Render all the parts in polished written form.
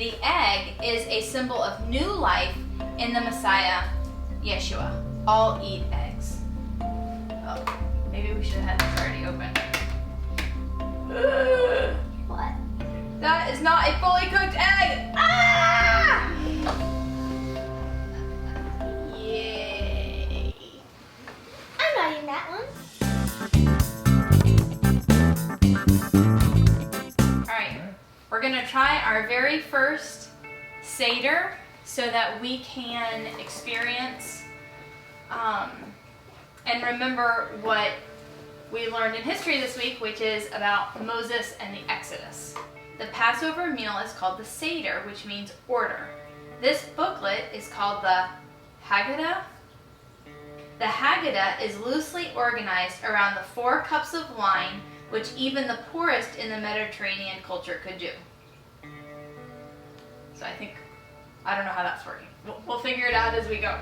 The egg is a symbol of new life in the Messiah, Yeshua. All eat eggs. Oh, maybe we should have had this already open. What? That is not a fully cooked egg! Ah! Yay! I'm not eating that one. Alright, we're gonna try our very first Seder so that we can experience and remember what we learned in history this week, which is about Moses and the Exodus. The Passover meal is called the Seder, which means order. This booklet is called the Haggadah. The Haggadah is loosely organized around the 4 cups of wine, which even the poorest in the Mediterranean culture could do. So I don't know how that's working. We'll figure it out as we go.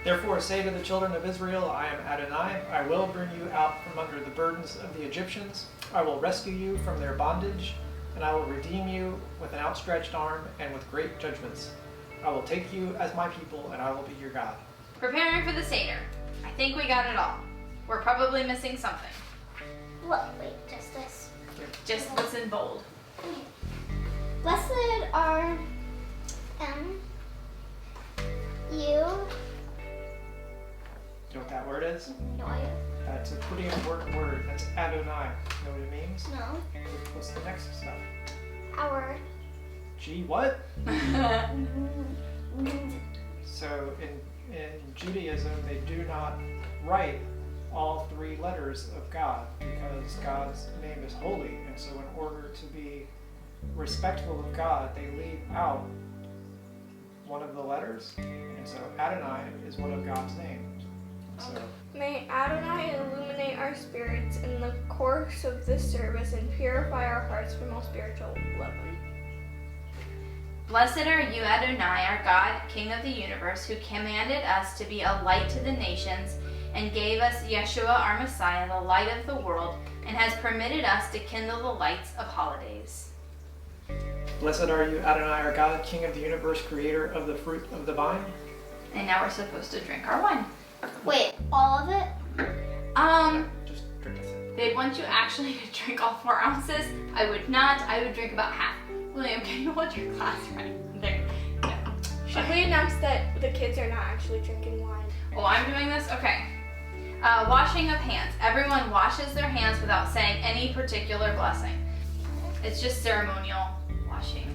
Therefore say to the children of Israel, I am Adonai. I will bring you out from under the burdens of the Egyptians. I will rescue you from their bondage, and I will redeem you with an outstretched arm and with great judgments. I will take you as my people, and I will be your God. Preparing for the Seder. I think we got it all. We're probably missing something. What? Wait, just this. Just what's in bold. Blessed are you. You know what that word is? No idea. That's a pretty important word. That's Adonai. You know what it means? No. What's the next stuff? Our. Gee, what? So in Judaism, they do not write all 3 letters of God because God's name is holy. And so in order to be respectful of God, they leave out one of the letters. And so Adonai is one of God's names. So May Adonai illuminate our spirits in the course of this service and purify our hearts from all spiritual leaven. Blessed are you, Adonai, our God, King of the universe, who commanded us to be a light to the nations and gave us Yeshua, our Messiah, the light of the world, and has permitted us to kindle the lights of holidays. blessed are you, Adonai, our God, King of the universe, creator of the fruit of the vine. And now we're supposed to drink our wine. Wait, all of it? Just drink it. They'd want you actually to drink all 4 ounces. I would not. I would drink about half. William, can you hold your glass right there? Yeah. Should we announce that the kids are not actually drinking wine? Oh, I'm doing this? Okay. Washing of hands. Everyone washes their hands without saying any particular blessing. It's just ceremonial washing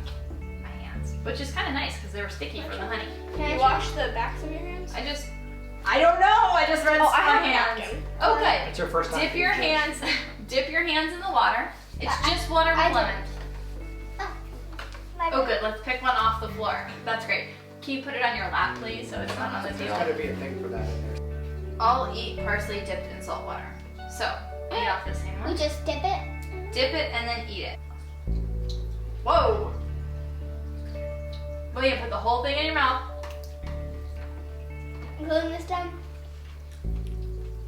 my hands, which is kind of nice because they were sticky from the honey. Can you wash the backs of your hands? I don't know. I just rinsed I my have a hands. napkin. Oh, good. It's your first time. Dip your hands in the water. It's just water with lemon. Oh, good. Let's pick one off the floor. That's great. Can you put it on your lap, please, so it's not on the There's table? got to be a thing for that in there. I'll eat parsley dipped in salt water. So, eat off the same We one. just dip it? Dip it and then eat it. Whoa! William, put the whole thing in your mouth. Including this time?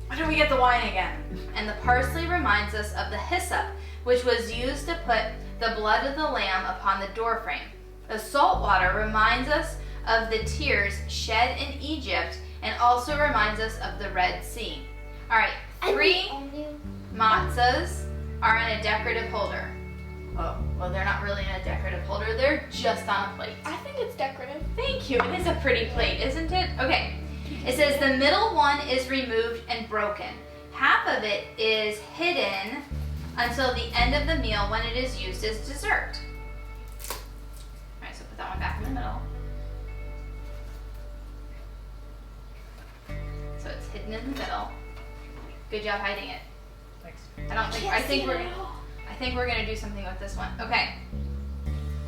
Why don't we get the wine again? And the parsley reminds us of the hyssop, which was used to put the blood of the lamb upon the doorframe. The salt water reminds us of the tears shed in Egypt and also reminds us of the Red Sea. All right, 3 matzahs are in a decorative holder. Oh, well, they're not really in a decorative holder. They're just on a plate. I think it's decorative. Thank you. It is a pretty plate, isn't it? Okay. It says the middle one is removed and broken. Half of it is hidden until the end of the meal when it is used as dessert. All right, so put that one back in the middle. So it's hidden in the middle. Good job hiding it. Thanks. I think we're gonna do something with this one. Okay.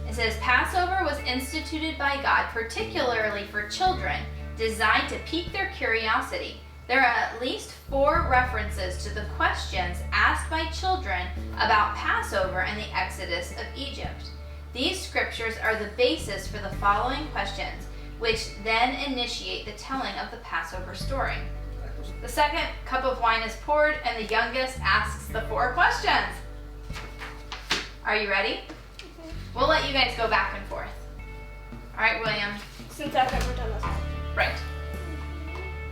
It says Passover was instituted by God particularly for children, designed to pique their curiosity. There are at least 4 references to the questions asked by children about Passover and the Exodus of Egypt. These scriptures are the basis for the following questions, which then initiate the telling of the Passover story. The second cup of wine is poured, and the youngest asks the 4 questions. Are you ready? We'll let you guys go back and forth. All right, William. Since I've never done this one. Right.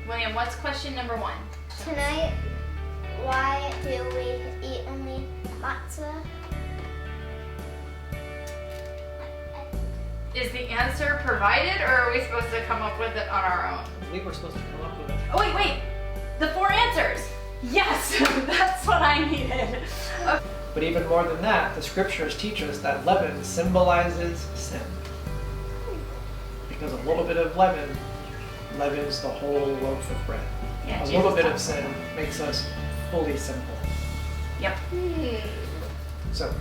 William, what's question number 1? Tonight, why do we eat only matzah? Is the answer provided, or are we supposed to come up with it on our own? I believe we're supposed to come up with it. Oh, wait. The 4 answers. Yes, that's what I needed. Okay. But even more than that, the scriptures teach us that leaven symbolizes sin. Because a little bit of leaven leavens the whole loaf of bread. Yeah, A Jesus little bit of talks sin about it. makes us fully sinful. Yep. So,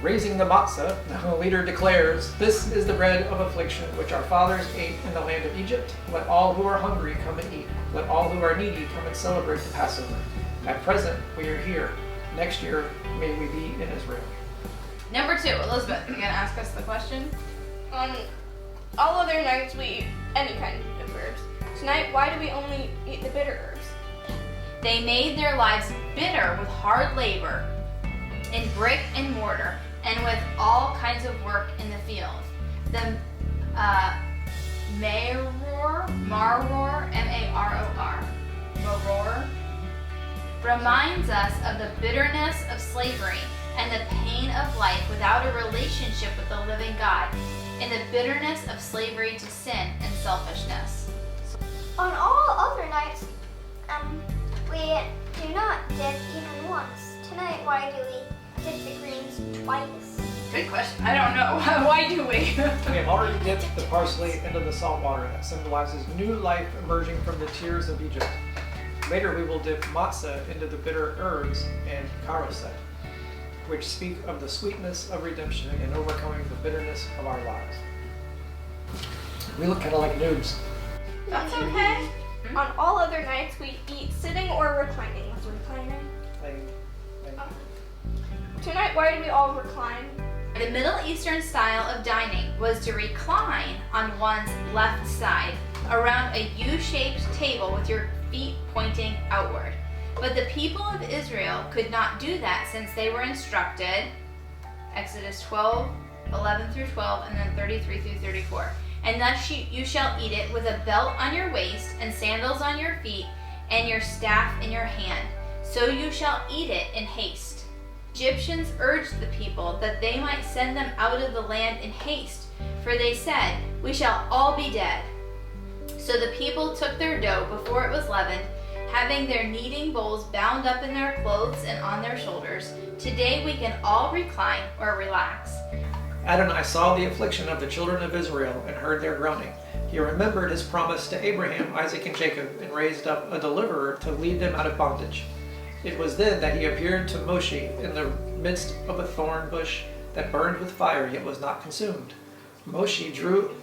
raising the matzah, the leader declares, "This is the bread of affliction which our fathers ate in the land of Egypt. Let all who are hungry come and eat. Let all who are needy come and celebrate the Passover. At present, we are here. Next year, may we be in Israel." Number 2, Elizabeth, you gonna ask us the question? On all other nights we eat any kind of herbs. Tonight, why do we only eat the bitter herbs? They made their lives bitter with hard labor in brick and mortar and with all kinds of work in the field. The maror, M-A-R-O-R, maror, reminds us of the bitterness of slavery and the pain of life without a relationship with the living God, and the bitterness of slavery to sin and selfishness. On all other nights, we do not dip even once. Tonight, why do we dip the greens twice? Good question. I don't know. Why do we? We have already dipped the parsley into the salt water that symbolizes new life emerging from the tears of Egypt. Later we will dip matzah into the bitter herbs and karoset, which speak of the sweetness of redemption and overcoming the bitterness of our lives. We look kind of like noobs. That's okay. On all other nights we eat sitting or reclining. What's reclining? Tonight, why do we all recline? The Middle Eastern style of dining was to recline on one's left side around a U-shaped table with your feet pointing outward. But the people of Israel could not do that since they were instructed, Exodus 12:11 through 12, and then 33 through 34. And thus you shall eat it with a belt on your waist and sandals on your feet and your staff in your hand. So you shall eat it in haste. Egyptians urged the people that they might send them out of the land in haste, for they said, "We shall all be dead." So the people took their dough before it was leavened, having their kneading bowls bound up in their clothes and on their shoulders. Today we can all recline or relax. Adonai saw the affliction of the children of Israel and heard their groaning. He remembered his promise to Abraham, Isaac, and Jacob, and raised up a deliverer to lead them out of bondage. It was then that he appeared to Moshe in the midst of a thorn bush that burned with fire yet was not consumed. Moshe drew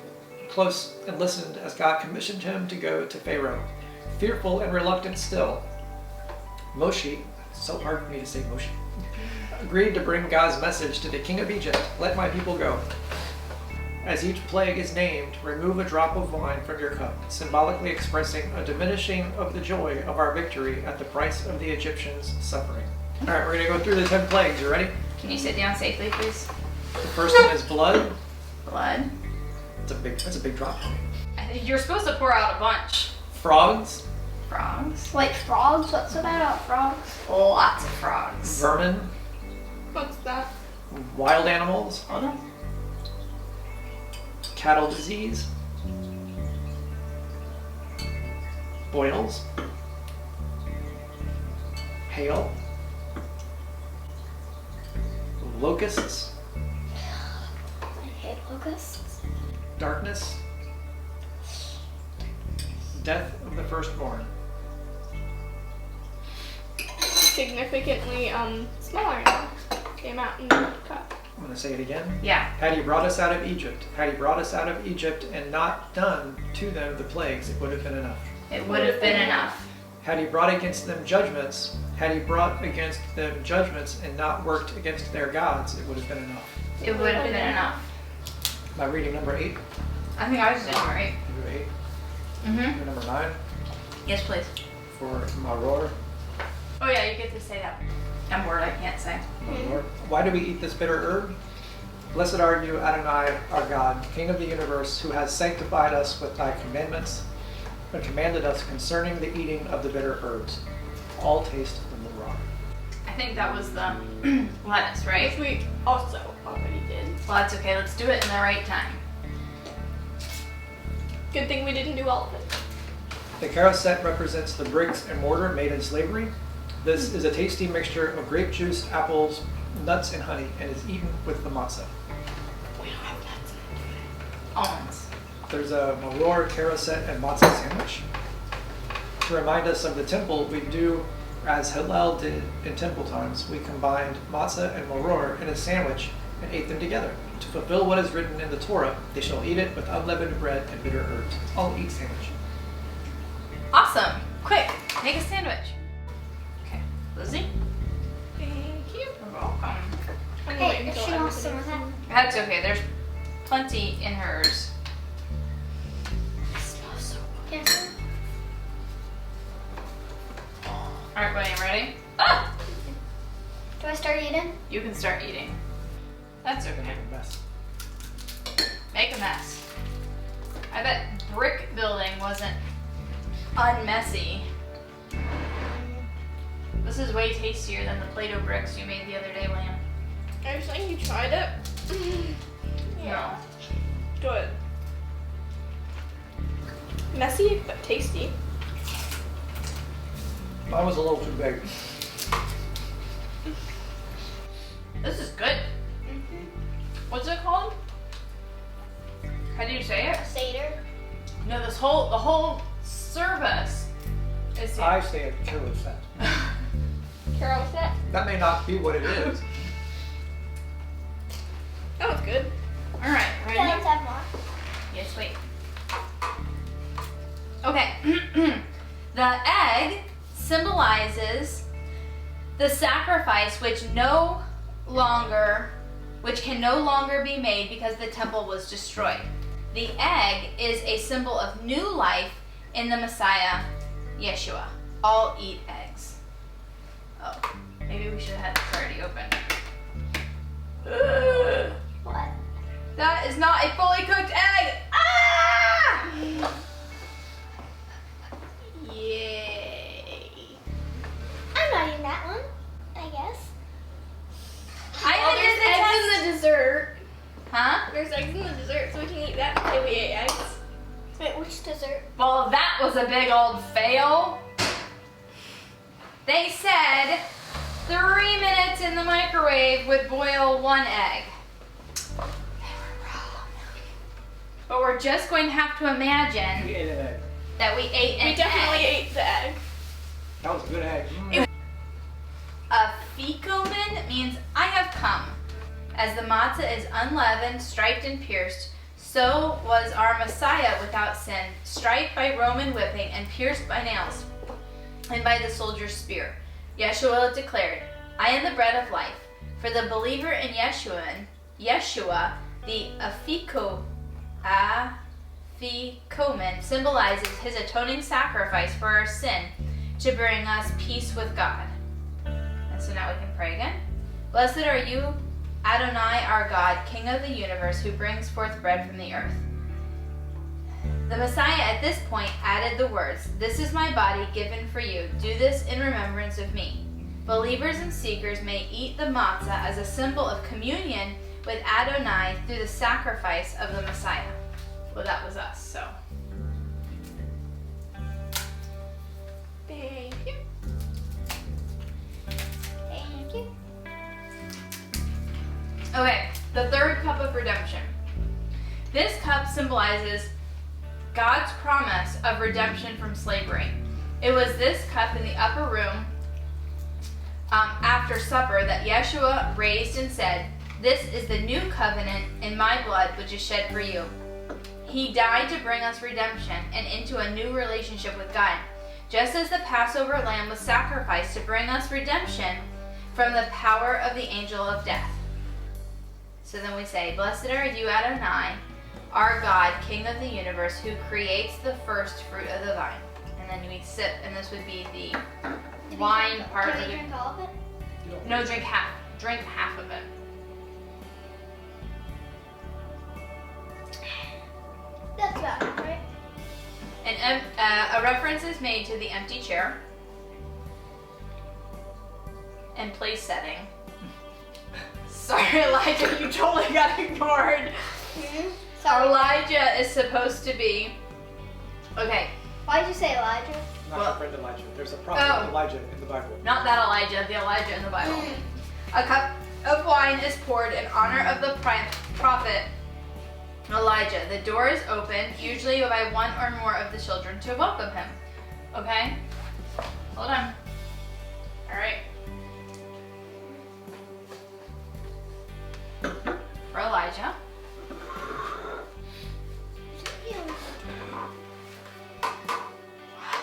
close and listened as God commissioned him to go to Pharaoh, fearful and reluctant still. Moshe, it's so hard for me to say Moshe, agreed to bring God's message to the king of Egypt, "Let my people go." As each plague is named, remove a drop of wine from your cup, symbolically expressing a diminishing of the joy of our victory at the price of the Egyptians' suffering. All right, we're going to go through the 10 plagues. You ready? Can you sit down safely, please? The first one is blood. Blood. That's a big drop. I think you're supposed to pour out a bunch. Frogs, Frogs. Like frogs? What's so bad about frogs? Lots of frogs. vermin, What's that? wild animals, Hold on. cattle disease, boils, hail, locusts, I hate locusts. darkness, death of the firstborn. Significantly smaller now. Came out in the cup. I'm going to say it again. Yeah. Had he brought us out of Egypt, and not done to them the plagues, it would have been enough. It would have been enough. Had he brought against them judgments, and not worked against their gods, it would have been enough. It would have been enough. By reading number 8, I think I was doing it right. number 8, Mm-hmm. number 9 Yes, please. for maror. Oh yeah, you get to say that. I'm word I can't say. Maror. Why do we eat this bitter herb? Blessed are you, Adonai, our God, King of the universe, who has sanctified us with thy commandments and commanded us concerning the eating of the bitter herbs. All taste of the rock. I think that was the lettuce, right? Which we also already did. Well, that's okay. Let's do it in the right time. Good thing we didn't do all of it. The carousel represents the bricks and mortar made in slavery. This is a tasty mixture of grape juice, apples, nuts, and honey, and is eaten with the matzah. We don't have nuts. Almonds. There's a maror, carousel, and matzah sandwich. To remind us of the temple, we do as Hillel did in temple times. We combined matzah and maror in a sandwich and ate them together. To fulfill what is written in the Torah, they shall eat it with unleavened bread and bitter herbs. It's all eat sandwich. Awesome. Quick, make a sandwich. Okay, Lizzie? Thank you. You're welcome. I'm Hey, waiting if until she wants some of everybody's that. That's okay. There's plenty in hers. It smells so good. Yes. All right, buddy, ready? Ah! Do I start eating? You can start eating. That's It's gonna okay. make a mess. Make a mess. I bet brick building wasn't unmessy. This is way tastier than the Play-Doh bricks you made the other day, Liam. Are you saying you tried it? No. Good. Messy, but tasty. Mine was a little too big. This is good. What's it called? How do you say it? Seder. No, the whole service is I say a carousel. Carol, what's that? That may not be what it is. That was good. All right, ready? Yeah, let's have more. Yes, wait. Okay. The egg symbolizes the sacrifice which can no longer be made because the temple was destroyed. The egg is a symbol of new life in the Messiah, Yeshua. All eat eggs. Oh, maybe we should have had this already open. Ugh. What? That is not a fully cooked egg. Ah! Yay. I'm not eating that one, I guess. I There's did the eggs test. in the dessert. Huh? There's eggs in the dessert, so we can eat that and say we ate eggs. Wait, which dessert? Well, that was a big old fail. They said 3 minutes in the microwave would boil 1 egg. They were wrong. But we're just going to have to imagine We ate an egg. that we ate an We definitely egg. ate the egg. That was a good egg. A fikomen means I have come. As the matzah is unleavened, striped, and pierced, so was our Messiah without sin, striped by Roman whipping and pierced by nails and by the soldier's spear. Yeshua declared, I am the bread of life. For the believer in Yeshua, the afikomen symbolizes his atoning sacrifice for our sin to bring us peace with God. And so now we can pray again. Blessed are you, Adonai, our God, King of the universe, who brings forth bread from the earth. The Messiah at this point added the words, This is my body given for you. Do this in remembrance of me. Believers and seekers may eat the matzah as a symbol of communion with Adonai through the sacrifice of the Messiah. Well, that was us, so. Thank you. Thank you. Okay, the third cup of redemption. This cup symbolizes God's promise of redemption from slavery. It was this cup in the upper room after supper that Yeshua raised and said, This is the new covenant in my blood which is shed for you. He died to bring us redemption and into a new relationship with God, just as the Passover lamb was sacrificed to bring us redemption from the power of the angel of death. So then we say, Blessed are you, Adonai, our God, King of the universe, who creates the first fruit of the vine. And then we sip, and this would be the wine part Can of we it. drink all of it? No, drink half. Drink half of it. That's about it, right? And a reference is made to the empty chair and place setting. Sorry, Elijah, you totally got ignored. Sorry. Elijah is supposed to be. Okay, Why did you say Elijah? Not Well- your friend Elijah. There's a prophet Oh. Elijah in the Bible. not that Elijah, the Elijah in the Bible. A cup of wine is poured in honor of the prophet Elijah. The door is opened, usually by one or more of the children, to welcome him. Okay? Hold on. Alright. For Elijah.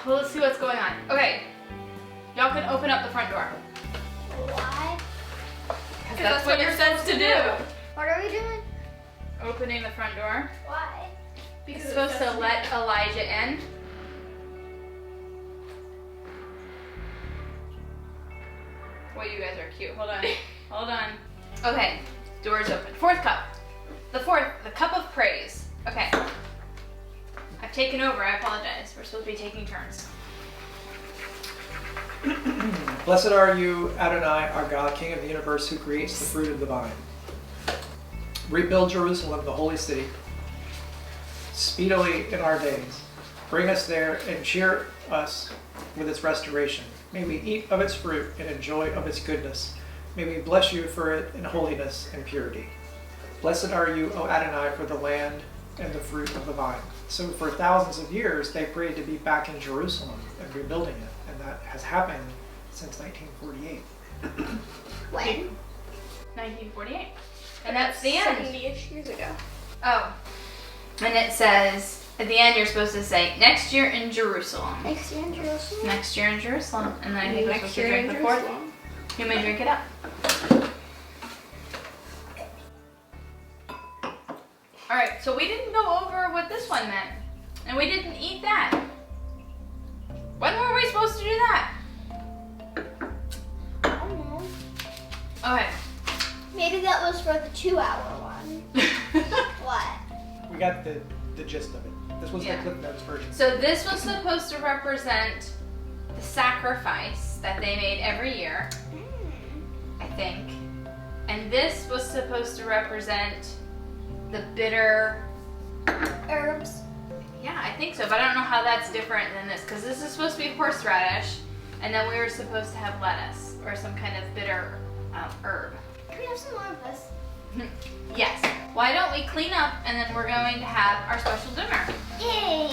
Well, let's see what's going on. Okay. Y'all can open up the front door. Why? Because that's what you're supposed to do. What are we doing? Opening the front door. Why? It's supposed to let Elijah in. Boy, you guys are cute. Hold on. Hold on. Okay. Door's open. Fourth cup. The cup of praise. Okay. I've taken over. I apologize. We're supposed to be taking turns. Blessed are you, Adonai, our God, King of the universe, who creates the fruit of the vine. Rebuild Jerusalem, the holy city, speedily in our days. Bring us there and cheer us with its restoration. May we eat of its fruit and enjoy of its goodness. May we bless you for it in holiness and purity. Blessed are you, O Adonai, for the land and the fruit of the vine. So for thousands of years, they prayed to be back in Jerusalem and rebuilding it. And that has happened since 1948. When? 1948. And that's the end. 70-ish years ago. Oh. And it says, at the end, you're supposed to say, next year in Jerusalem. Next year in Jerusalem? Next year in Jerusalem. And then I think we're supposed to drink the fourth. You may drink it up. Alright, so we didn't go over what this one meant. And we didn't eat that. When were we supposed to do that? I don't know. Okay. Maybe that was for the 2-hour one. What? We got the gist of it. This was Yeah. the Cliff Notes version. So this was supposed to represent the sacrifice that they made every year, I think. And this was supposed to represent the bitter. Herbs. Yeah, I think so, but I don't know how that's different than this, because this is supposed to be horseradish, and then we were supposed to have lettuce or some kind of bitter herb. Can we have some more of this? Yes. Why don't we clean up, and then we're going to have our special dinner. Yay!